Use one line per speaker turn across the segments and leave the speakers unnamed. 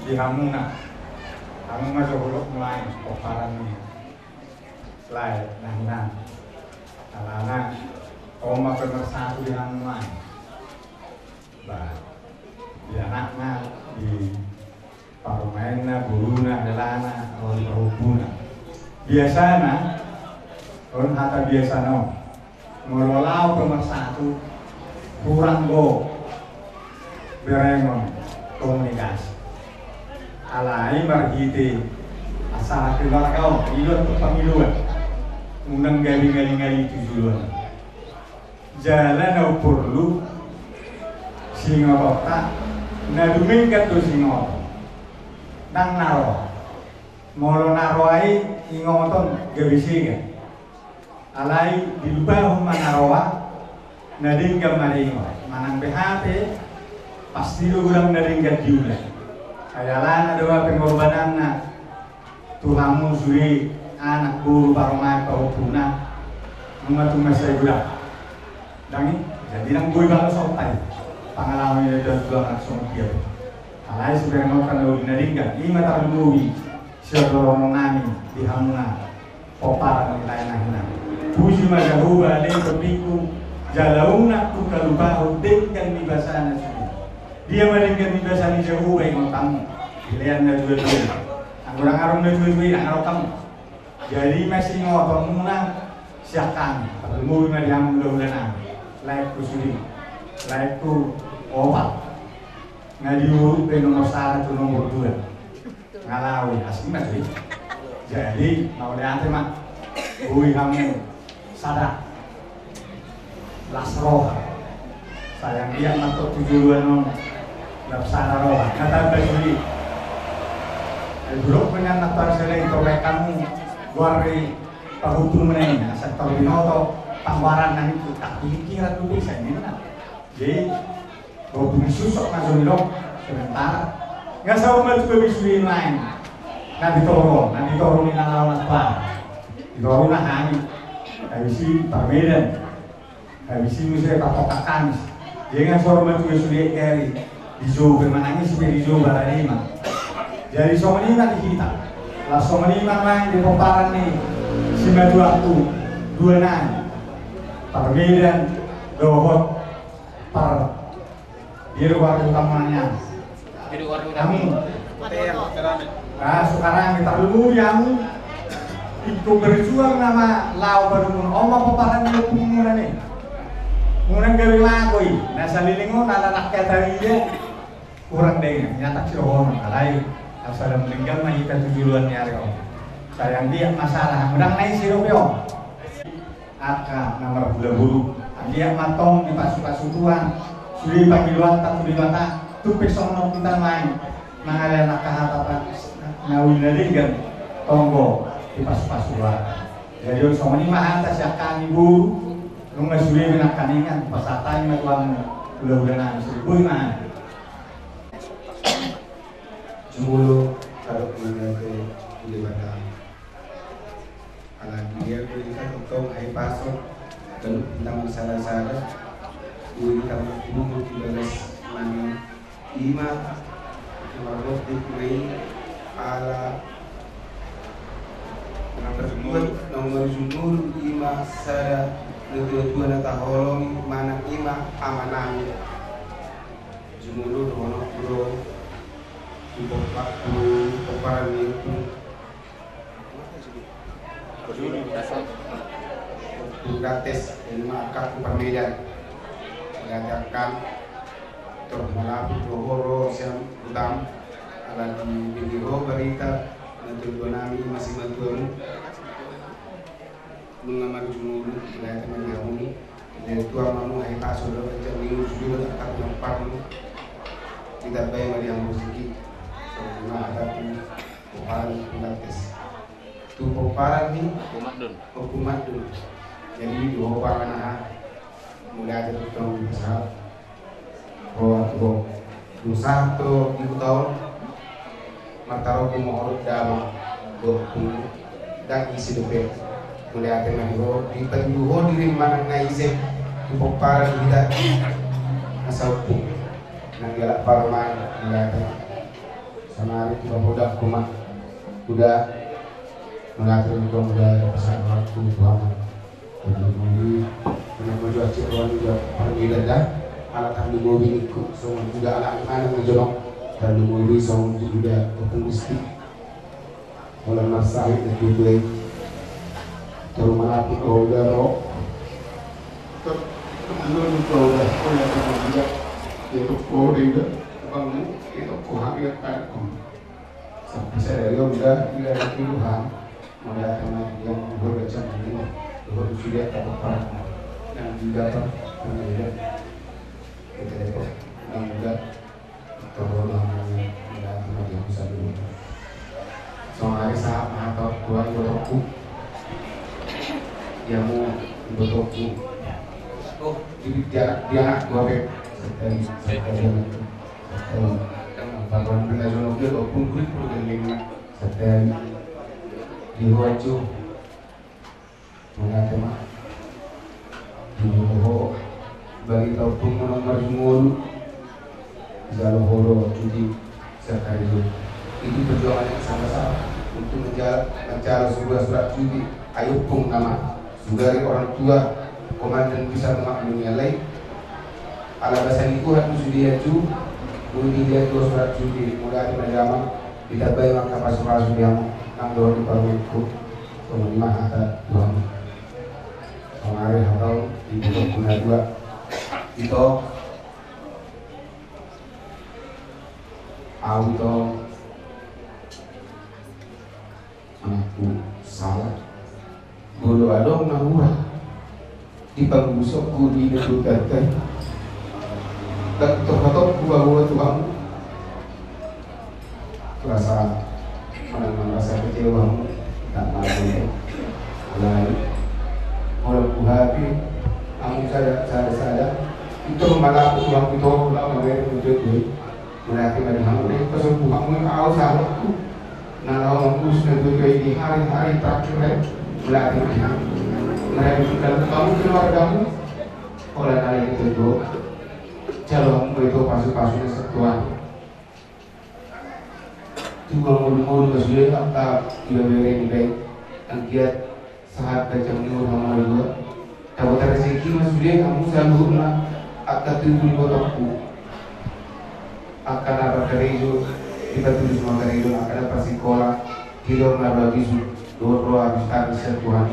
di Hamuna jauh mulai koparan nih lain nah alana oma pemersatu di Hamuna bah di anaknya di parumainna buruna delana orang hubuna biasana orang kata biasano ngelolau pemersatu kurang go berengon komunikasi alai margite asal keluarga iluan pemiluan undang gali tujuan jalan au perlu singa kota nadumingkat tu singa nang naro molo naroai ingoton gabisiga alai dilubah manaroa nading gamaringo manang PHP pasti lu ulang nading diulang ayalan adalah pengorbanan Tuhanmu suri anak guru paromai paupuna mengatu masa gula dangi jadi nang gue balas sopai pengalaman itu dua anak sama dia alai sebenarnya mau kan lu nadingga lima tahun dulu siapa orang nami di Hamuna popar lain-lain puji majahu balik kepiku jalauna tu kalubahu dengan dibasana dia melingkar di dasar jauh baik tamu pilihan na dua anggur arung na dua ang kamu jadi masih ngotot muna siakan perlu ngadiam mudah-mudahan like ku suri like ku obat ngadiu ke nomor 1 nomor 2 ngalawi asli mas jadi mau lihat mah hui kamu sadar lasroh sayang dia masuk tujuan Lapsana roh, kata bagi buruk punya natar selain tolak kamu wari pahutum meneng sektor binoto tawaran nanti tak dikira tuh bisa ini mana jadi kalau susok masuk dong sebentar nggak sama juga bisa lain nanti turun lawan apa ditorong hani habisi perbedaan habisi misalnya patokan jangan sama juga sudah kari dijo bermanangnya seperti dijo baranima jadi somanima di kita lah somanima lain di komparan nih simatu waktu 2 nang perbedaan dohot per di luar utamanya kamu nah sekarang kita dulu yang itu berjuang nama lau barumun oma komparan nih punggungan nih murang gawe lakoi nah salilingo nala rakyat hari dia kurang deh nyata cilohon alai asal meninggal mah kita tujuan nyari om sayang dia masalah murang naik siropyo aka nomor bulu dia matong di pasukan suri panggiluan tak suri mata tu pesong kita main mengalir nak kahatapan ngawin dari kan tonggo di pasukan jadi sama ini mah atas yakan ibu lu nggak sulit nak kaningan pasatan nak uang udah 1000 mah
Jumulu kalau mengenai di mana anak dia kita tentang hai pasok dan tentang masalah-masalah ini kamu butuh 13 mana ima marot dikmai ala nomor jumul ima saya kedua nata holong mana ima amanami jumulu dono bro waktu peperangan itu gratis dan maka permedian mengatakan termalap dohoro yang utama ala di video berita nanti nami masih matun mengamar jumul wilayah mengamuni dan tua mamu hai pasolo macam minggu sudah tak nampak tidak bayar yang musik nah ada koparan gratis tu koparan ni hukumat dun jadi dua koparan mulai ada tutong besar oh dosa tu ibu tahu mataro kumohor dama dan isi dope mulai ada nanti di penjuho diri mana ngaise tu koparan kita asal pun nanti galak parman mulai ada sama hari tiba budak kumat udah mengatur juga udah pesan waktu Tuhan beli menuju acik ruang juga pergi dah alat ambil mobil ikut semua juga anak anak menjolok dan mobil semua juga pengusti oleh masa itu juga terus melakukan udah roh terus udah oleh dia itu kode bangun itu kuhariat kan sampai saya udah dia Tuhan mulai teman yang berbacaan ini baru sudah apa yang juga kemudian kita dapat yang juga tergolong yang teman yang bisa dulu soal hari saat atau tuan botoku yang mau botoku oh dia anak gua be Bapak pernah jono dia pun kulit program lima setel di wajah mengatema di bawah bagi tahu pun nomor mulu jalan horo jadi sekali itu perjuangan yang sama-sama untuk mencari sebuah surat judi ayo pun nama juga orang tua komandan bisa memaklumi lain ala bahasa itu harus diaju Budi dia dua surat judi mulai dari agama ditabai maka pas yang nangdo di parmenku kemudian ada Tuhan kemarin atau di bulan guna dua itu auto anakku salah bulu adong nahura di pangusokku di dekat dan terhadap gua Tuhan rasa merasa kecewa tak mampu lain orang kuhati kamu saya itu malah Tuhan itu lama dari wujud berarti pada hari pasal Tuhan awal sahabatku nah orang sudah di hari-hari terakhir berarti mereka kamu keluargamu oleh hari itu calon itu pasu-pasunya setuan juga mulu-mulu kesulitan tak diberi baik angkiat saat kacang mulu sama dua dapat rezeki maksudnya kamu selalu nak akan tujuh botakku akan apa keridu kita tulis semua keridu akan apa sekolah hidup lagi dua habis Tuhan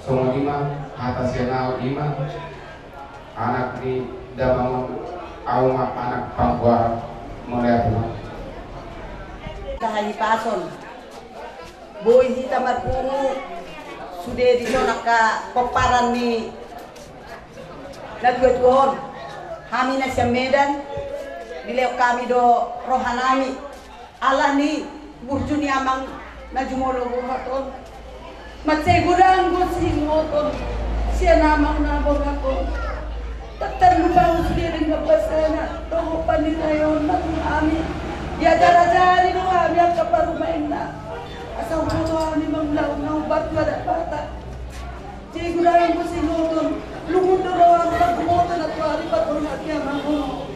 semua lima atas yang lima anak ni dah bangun awak anak pangkuar melihat
kahali pason boy hita marpungu sudah di sana ka paparan ni nagwetwon kami na siya Medan dilew kami do rohanami ala ni burju ni amang najumolo buhaton matsay gudang gusingoton siya namang nabog ako terlupa sendiri nggak pasana toh panitayon na kami ya jara-jari no kami ang kaparumain na asal mo ni manglaw na ubat wala bata jadi gudang gusingoton lumundo raw ang nagbumoton at wali patong nakiamang mo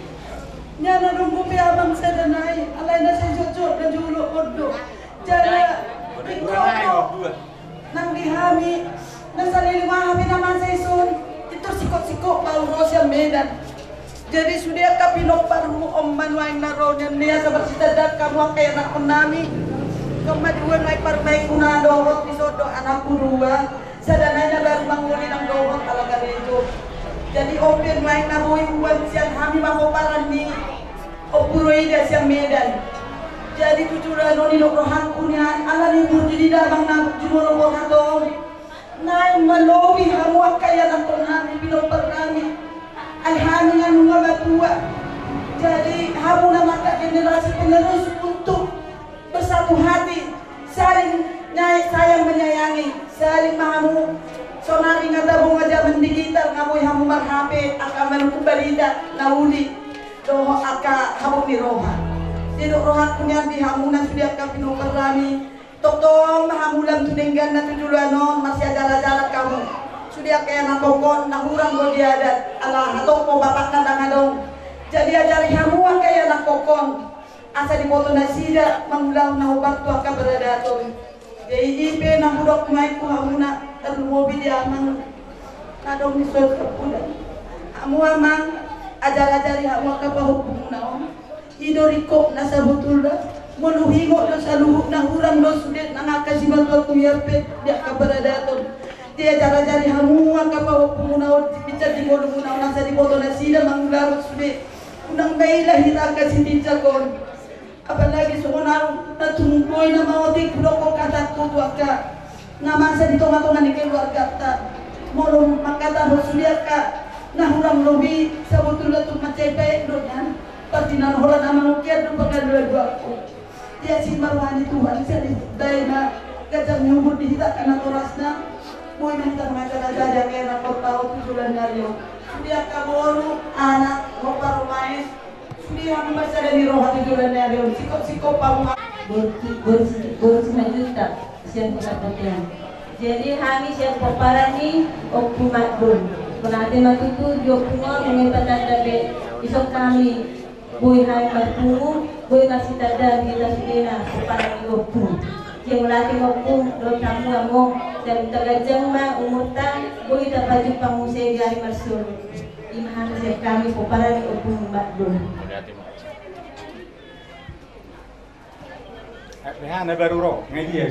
niya na nung bumiyabang sa danay alay na sa jojo na julo ordo jara ikaw nang dihami nasa lilimahabi naman sa ison itu sikot-sikot baru siya Medan jadi sudah kapinopar mo om manuang naronya niya sa bersitadat kamu kaya anak nami kemajuan ay parmay kuna dorot di sodo anak dua sa danay na baru manguli ng dorot talaga nito jadi open main na mo iwan siya kami makoparan ni opuroy dia siya Medan jadi tujuran ni lokrohan kunya ala ni burji di dabang na jumolo hatong naik melobi hamuak kaya nakon namin pinopar namin alhami nga mga matua jadi hamu na mata generasi penerus untuk bersatu hati saling sayang menyayangi saling mahamu sonari nga tabong aja mendigital ngamoy hamu marhapit aka manukong balida nauli doho aka hamu ni roha dino roha kunya di hamu na sudah ka pinopar namin Totong mahamulam tuninggan na tujulanon masih jalan-jalan kamu sudah kayak nakokon nahurang go diadat ala hatong po bapak na dangadong jadi ajari hamua kayak nakokon asa di moto na sida mangulang na hubak to ka beradato jadi ipe na hudok mai ku hamuna dan mobil dia mang nadong ni sol kapulan amu amang ajar-ajari hamu ka pahukum naon idoriko na sa butulda monuhingo do sa luhuk na hurang do sudet na nakasiban to ku yape dia ka beradato dia ajar-ajari hamu ka pahukum naon bicara di modo naon asa di moto na sida mangulang sudet unang bailah hiraka sindica kon apalagi seorang natungkoy na maotik loko kata ko ka ngamasa dito matungan ni keluarga ta molo makata hosulia ka nahuram lobi sa betul tu macepe donya partinan hola na manukian do pagdua dua ko dia si marwani Tuhan sa daina gajang nyubur di hita kana torasna boy mentar magala daja kena ko tao tujulan naryo dia ka boru anak mo parumais dia membaca dari roh hati jualan dari sikop pamu bersih juta siang perhatian jadi kami siang peparani oktu makdun penate matutu jokungo mengepatan dabe isok kami boy hai marpungu boy masih tada kita sudena peparani oktu yang lati oktu lo tamu amo dan tagajang ma umutan boy dapat jumpa musai gari marsul imahan siang kami peparani oktu makdun.
Rehan baru roh, ngaji ya.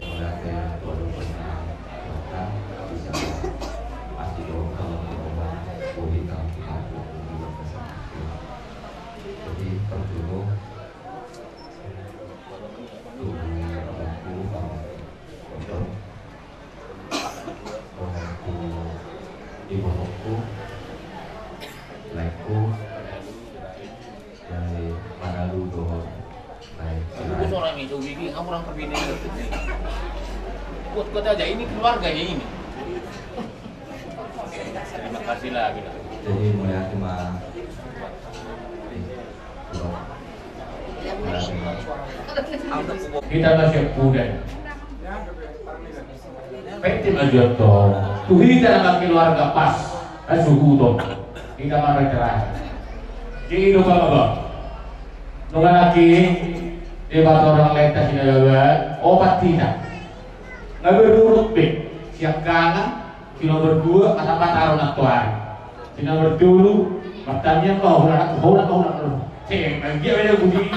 Kamu orang terbina buat kota aja ini keluarganya ini. Terima kasih lah gitu.
Jadi mulai cuma
kita masih muda. Penting aja toh. Tuh kita nama keluarga pas, suku toh. Kita marah cerah. Jadi lupa apa? Nungan lagi. Dia batu orang letas ini juga obat tidak. Nggak berdurut be. Siap kanan, si nomor 2 kata taruh nak tuan. Si nomor 2 bertanya kau nak. Cek, dia ada budi.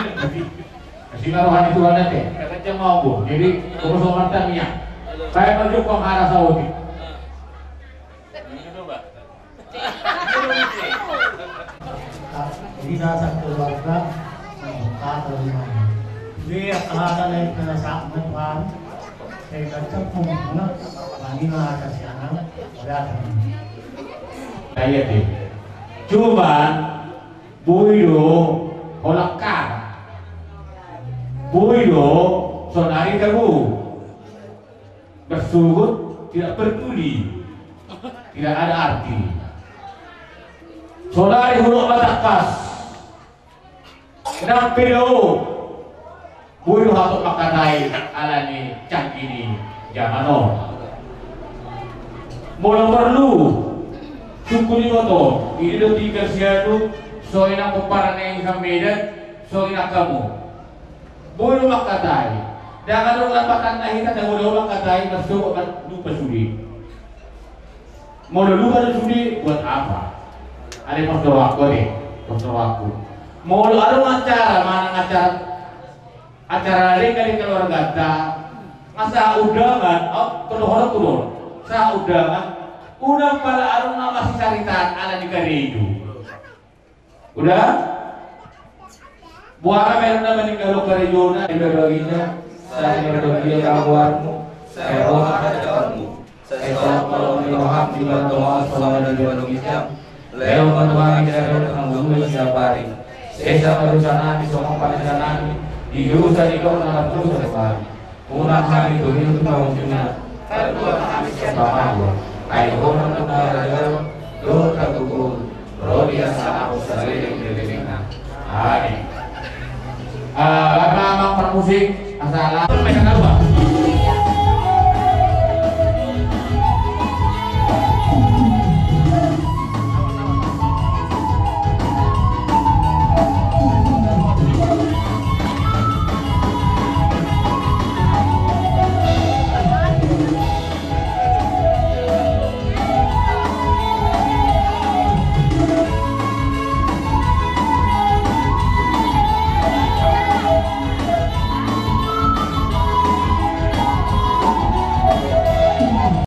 Si naruhan itu ada teh. Kata mau bu. Jadi urus bertanya. Saya menuju ke arah Saudi.
Jadi salah satu keluarga membuka rumah. Dia ada yang kena sakit tuan, saya kata pembunuh, wanita kasih anak, ada.
Saya deh, cuma buido kolakar, buido sonari kamu bersugut tidak peduli, tidak ada arti. Sonari huruf batas, kenapa do? Buido hatut makanai alani cangkini jamano. Mula perlu suku ni moto. Ini do tiga siatu so ina kumparan yang Medan so ina kamu. Buido makatai. Jangan lu lambatan akhirnya dan mudah makatai masuk lupa sudi. Mau lupa sudi buat apa? Ada pastor waktu deh, pastor waktu. Mau ada acara mana acara kali keluarga ta masa undangan turun sa undangan udah pada aruna masih caritaan ala di itu udah buara merenda meninggal karejona di berbaginya saya berdoa kawarmu saya roh kamu saya kalau meroham di doa selama dan dua jam leo menuang dari tanggung siapa hari saya berusaha di semua pelajaran diurusan ikaw na terus sa pari. Unang kami doon ito mawaguna. Kedua kami siya pamawa. Ay unang nagdaragaro, doon kagugol. Rodia sa ako sa liling na. Ay. Mamang permusik, asal may kanawa.